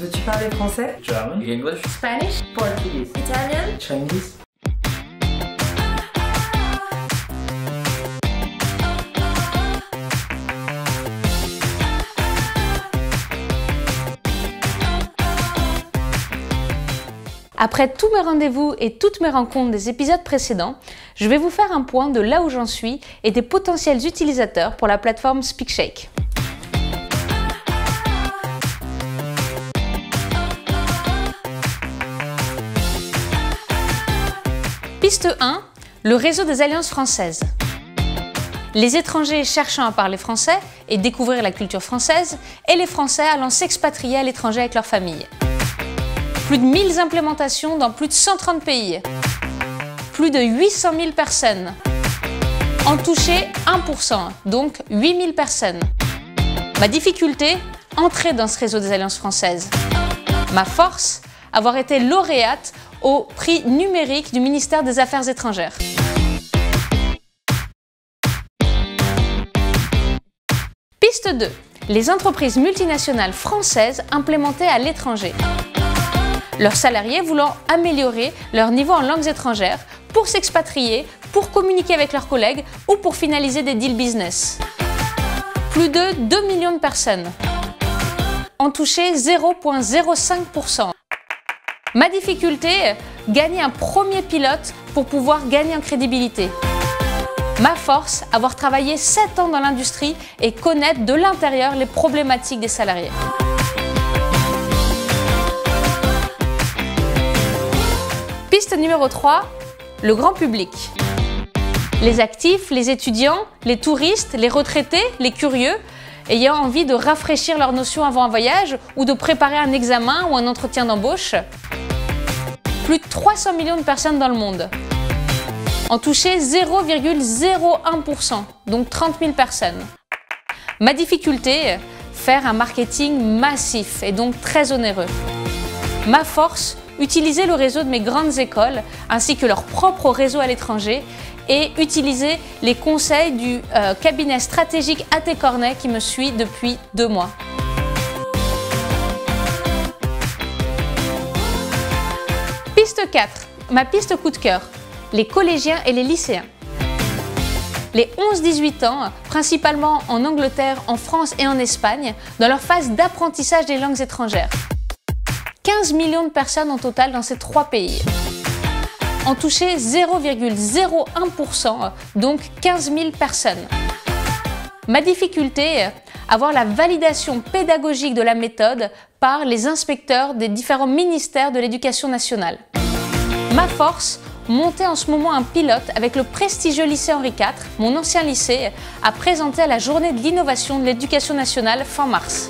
Veux-tu parler français? German, English, Spanish, Portuguese, Italian, Chinese. Après tous mes rendez-vous et toutes mes rencontres des épisodes précédents, je vais vous faire un point de là où j'en suis et des potentiels utilisateurs pour la plateforme SpeakShake. Piste 1, le réseau des alliances françaises. Les étrangers cherchant à parler français et découvrir la culture française, et les Français allant s'expatrier à l'étranger avec leur famille. Plus de 1000 implémentations dans plus de 130 pays. Plus de 800 000 personnes. En touché 1%, donc 8000 personnes. Ma difficulté, entrer dans ce réseau des alliances françaises. Ma force, avoir été lauréate au prix numérique du ministère des Affaires étrangères. Piste 2. Les entreprises multinationales françaises implémentées à l'étranger. Leurs salariés voulant améliorer leur niveau en langues étrangères pour s'expatrier, pour communiquer avec leurs collègues ou pour finaliser des deals business. Plus de 2 millions de personnes. En touché 0,05%. Ma difficulté, gagner un premier pilote pour pouvoir gagner en crédibilité. Ma force, avoir travaillé 7 ans dans l'industrie et connaître de l'intérieur les problématiques des salariés. Piste numéro 3, le grand public. Les actifs, les étudiants, les touristes, les retraités, les curieux, ayant envie de rafraîchir leurs notions avant un voyage ou de préparer un examen ou un entretien d'embauche. Plus de 300 millions de personnes dans le monde. En touché 0,01%, donc 30 000 personnes. Ma difficulté, faire un marketing massif et donc très onéreux. Ma force, utiliser le réseau de mes grandes écoles ainsi que leur propre réseau à l'étranger et utiliser les conseils du cabinet stratégique A.T. Cornet qui me suit depuis 2 mois. Piste 4, ma piste coup de cœur, les collégiens et les lycéens. Les 11-18 ans, principalement en Angleterre, en France et en Espagne, dans leur phase d'apprentissage des langues étrangères. 15 millions de personnes en total dans ces 3 pays. En touché 0,01%, donc 15 000 personnes. Ma difficulté, avoir la validation pédagogique de la méthode par les inspecteurs des différents ministères de l'Éducation nationale. Ma force, monter en ce moment un pilote avec le prestigieux lycée Henri IV, mon ancien lycée, à présenter à la journée de l'innovation de l'Éducation nationale fin mars.